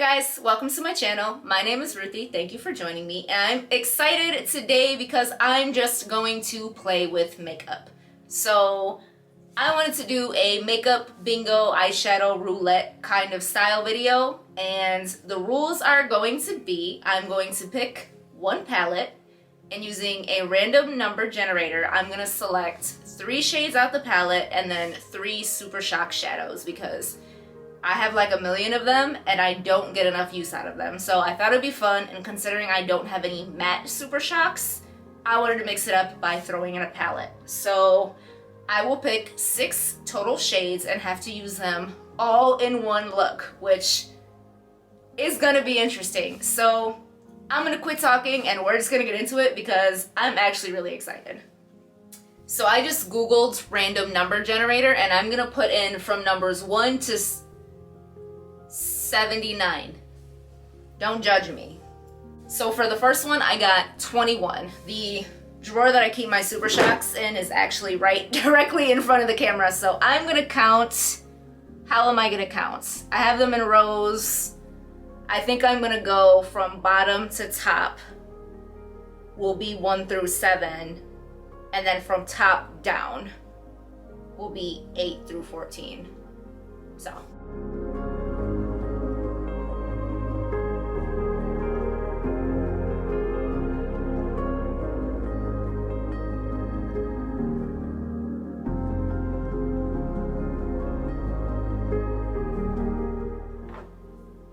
guys, welcome to my channel. My name is Ruthie. Thank you for joining me. And I'm excited today because I'm just going to play with makeup. So I wanted to do a makeup bingo eyeshadow roulette kind of style video. And the rules are going to be, I'm going to pick one palette and using a random number generator, I'm going to select 3 shades out the palette and then 3 Super Shock shadows because I have like a million of them and I don't get enough use out of them. So I thought it'd be fun, and considering I don't have any matte Super Shocks, I wanted to mix it up by throwing in a palette. So I will pick 6 total shades and have to use them all in one look, which is gonna be interesting. So I'm gonna quit talking and we're just gonna get into it because I'm actually really excited. So I just Googled random number generator and I'm gonna put in from numbers 1 to 79. Don't judge me. So for the first one, I got 21. The drawer that I keep my Super Shocks in is actually right directly in front of the camera. So I'm gonna count. How am I gonna count? I have them in rows. I think I'm gonna go from bottom to top will be 1 through 7. And then from top down will be 8 through 14. So.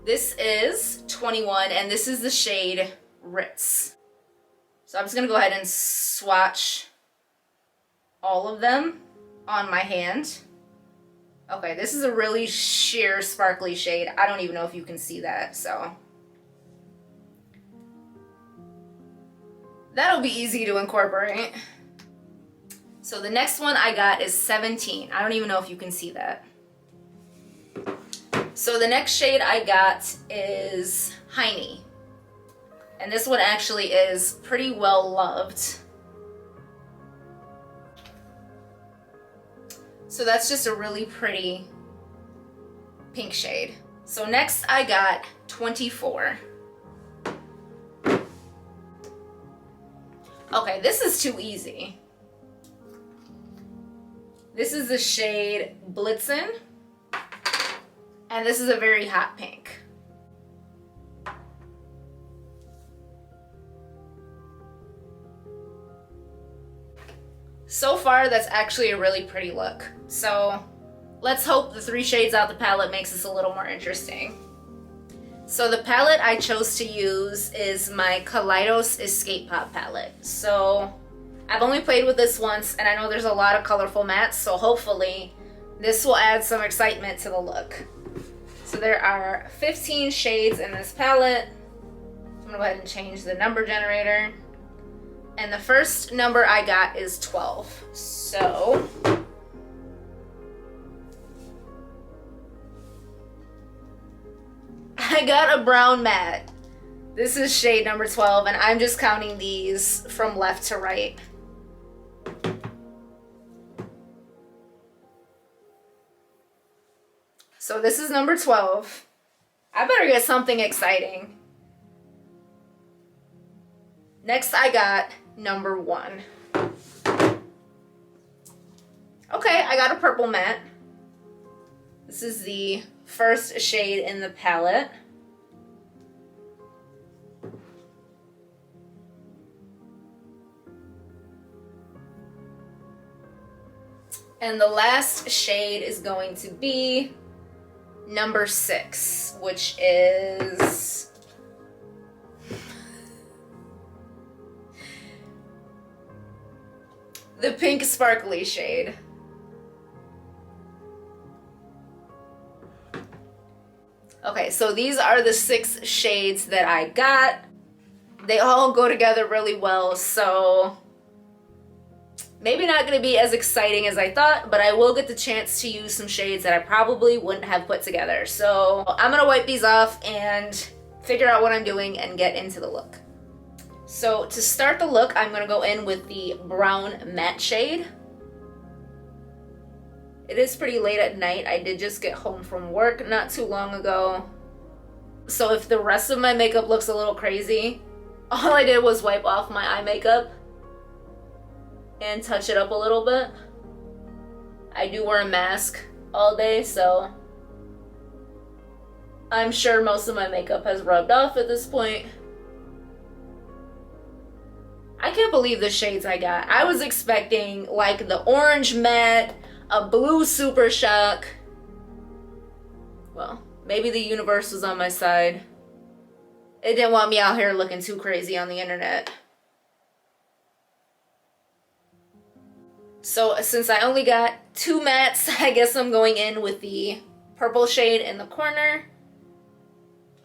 This is 21 and this is the shade Ritz. So I'm just gonna go ahead and swatch all of them on my hand. Okay, this is a really sheer sparkly shade. I don't even know if you can see that, so. That'll be easy to incorporate. So the next one I got is 17. I don't even know if you can see that. So the next shade I got is Hiney. And this one actually is pretty well loved. So that's just a really pretty pink shade. So next I got 24. Okay, this is too easy. This is the shade Blitzen. And this is a very hot pink. So far, that's actually a really pretty look. So let's hope the 3 shades out the palette makes this a little more interesting. So the palette I chose to use is my Kaleidos Escape Pod Palette. So I've only played with this once, and I know there's a lot of colorful mattes, so hopefully this will add some excitement to the look. So there are 15 shades in this palette. I'm gonna go ahead and change the number generator. And the first number I got is 12. So I got a brown matte. This is shade number 12, and I'm just counting these from left to right. So this is number 12. I better get something exciting. Next I got number 1. Okay, I got a purple matte. This is the first shade in the palette. And the last shade is going to be number 6, which is the pink sparkly shade. Okay, so these are the 6 shades that I got. They all go together really well, so maybe not going to be as exciting as I thought, but I will get the chance to use some shades that I probably wouldn't have put together. So I'm going to wipe these off and figure out what I'm doing and get into the look. So to start the look, I'm going to go in with the brown matte shade. It is pretty late at night. I did just get home from work not too long ago. So if the rest of my makeup looks a little crazy, all I did was wipe off my eye makeup and touch it up a little bit. I do wear a mask all day, so I'm sure most of my makeup has rubbed off at this point. I can't believe the shades I got. I was expecting like the orange matte, a blue super shock. Well, maybe the universe was on my side. It didn't want me out here looking too crazy on the internet. So since I only got 2 mattes, I guess I'm going in with the purple shade in the corner.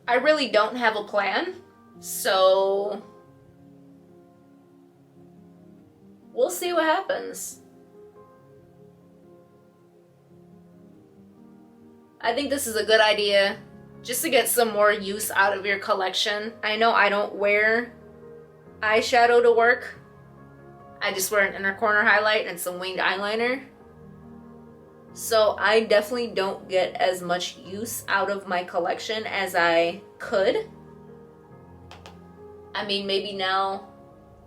I really don't have a plan, so we'll see what happens. I think this is a good idea just to get some more use out of your collection. I know I don't wear eyeshadow to work. I just wear an inner corner highlight and some winged eyeliner. So I definitely don't get as much use out of my collection as I could. I mean, maybe now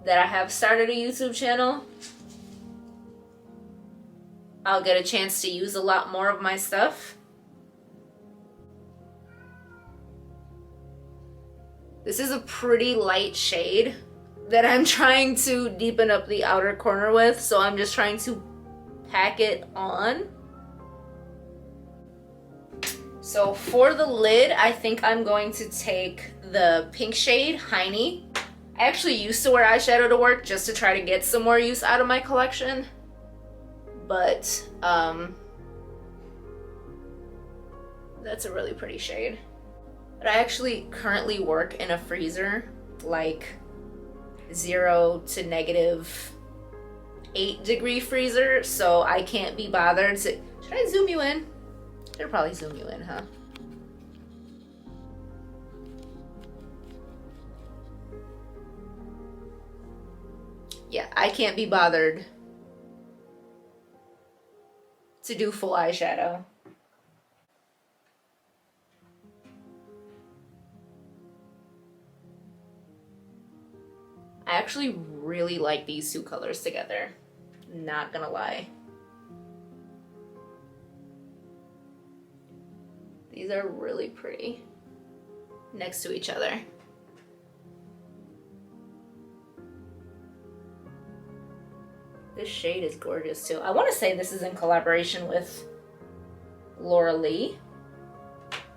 that I have started a YouTube channel, I'll get a chance to use a lot more of my stuff. This is a pretty light shade that I'm trying to deepen up the outer corner with, so I'm just trying to pack it on. So for the lid, I think I'm going to take the pink shade, Hiney. I actually used to wear eyeshadow to work just to try to get some more use out of my collection. But, that's a really pretty shade. But I actually currently work in a freezer, like 0 to -8-degree freezer, so I can't be bothered to... Should I zoom you in? Should probably zoom you in, huh? Yeah, I can't be bothered to do full eyeshadow. I actually really like these 2 colors together. Not gonna lie. These are really pretty next to each other. This shade is gorgeous too. I want to say this is in collaboration with Laura Lee.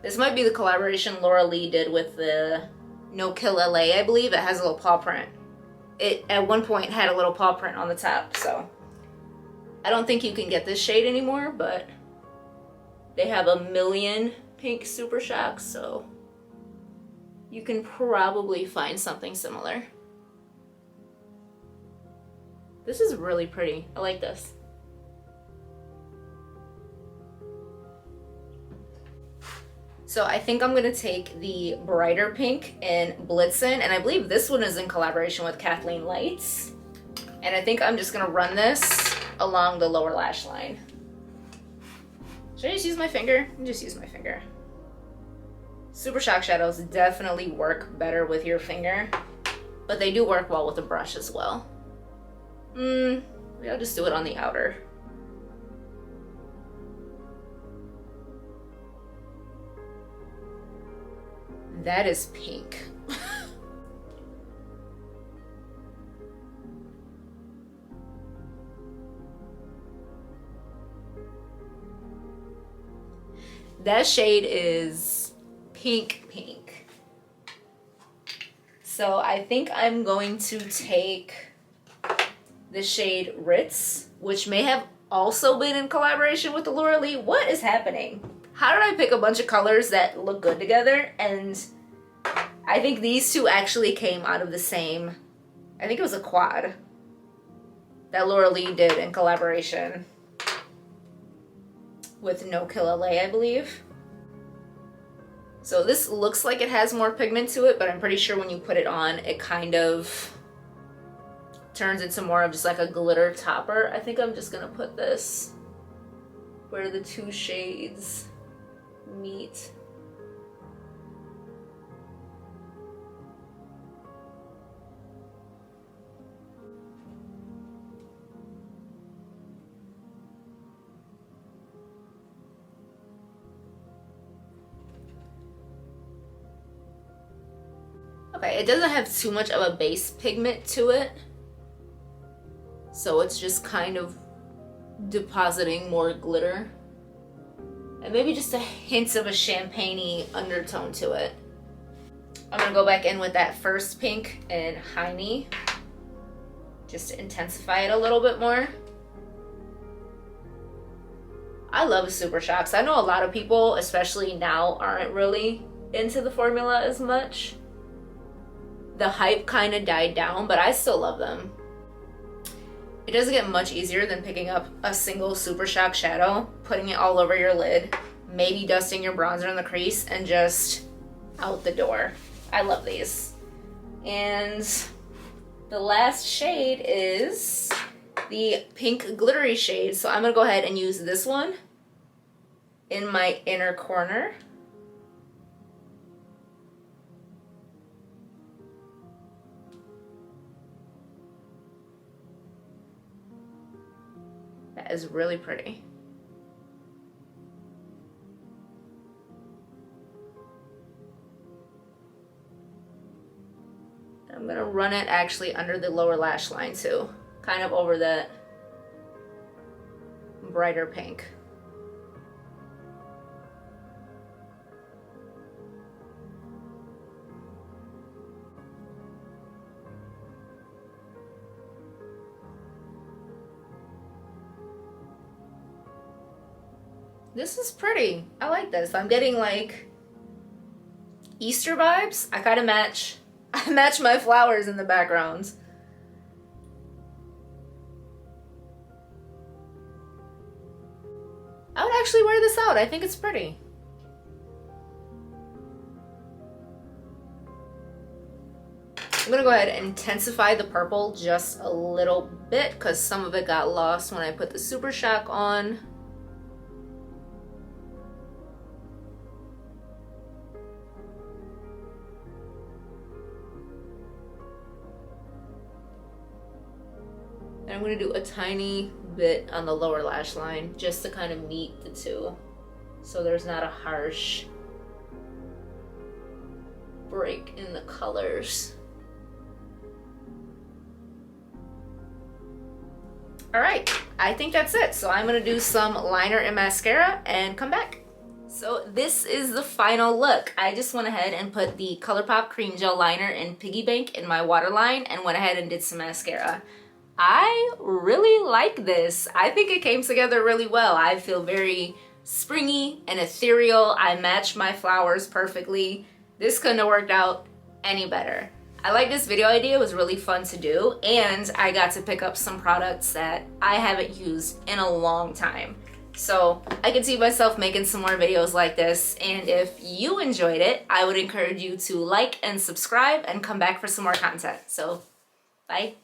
This might be the collaboration Laura Lee did with the No Kill LA, I believe. It has a little paw print. It at one point had a little paw print on the top, so I don't think you can get this shade anymore, but they have a million pink super shocks, so you can probably find something similar. This is really pretty. I like this. So I think I'm gonna take the brighter pink in Blitzen, and I believe this one is in collaboration with Kathleen Lights. And I think I'm just gonna run this along the lower lash line. Should I just use my finger? I'll just use my finger. Super Shock shadows definitely work better with your finger, but they do work well with a brush as well. Maybe I'll just do it on the outer. That is pink. That shade is pink pink. So I think I'm going to take the shade Ritz, which may have also been in collaboration with the Laura Lee. What is happening? How did I pick a bunch of colors that look good together? And I think these 2 actually came out of the same, I think it was a quad that Laura Lee did in collaboration with No Kill LA, I believe. So this looks like it has more pigment to it, but I'm pretty sure when you put it on, it kind of turns into more of just like a glitter topper. I think I'm just gonna put this where the 2 shades meet. Okay, it doesn't have too much of a base pigment to it, so it's just kind of depositing more glitter. And maybe just a hint of a champagne-y undertone to it. I'm gonna go back in with that first pink in Hiney, just to intensify it a little bit more. I love Super Shocks. I know a lot of people, especially now, aren't really into the formula as much. The hype kind of died down, but I still love them. It doesn't get much easier than picking up a single Super Shock shadow, putting it all over your lid, maybe dusting your bronzer in the crease, and just out the door. I love these. And the last shade is the pink glittery shade. So I'm gonna go ahead and use this one in my inner corner. That is really pretty. I'm gonna run it actually under the lower lash line too, kind of over that brighter pink. This is pretty. I like this. I'm getting like Easter vibes. I kind of match my flowers in the background. I would actually wear this out. I think it's pretty. I'm gonna go ahead and intensify the purple just a little bit because some of it got lost when I put the Super Shock on. And I'm gonna do a tiny bit on the lower lash line just to kind of meet the two, so there's not a harsh break in the colors. All right, I think that's it. So I'm gonna do some liner and mascara and come back. So this is the final look. I just went ahead and put the Colourpop Cream Gel Liner in Piggy Bank in my waterline and went ahead and did some mascara. I really like this. I think it came together really well. I feel very springy and ethereal. I match my flowers perfectly. This couldn't have worked out any better. I like this video idea. It was really fun to do, and I got to pick up some products that I haven't used in a long time. So I can see myself making some more videos like this, and if you enjoyed it, I would encourage you to like and subscribe and come back for some more content. So bye.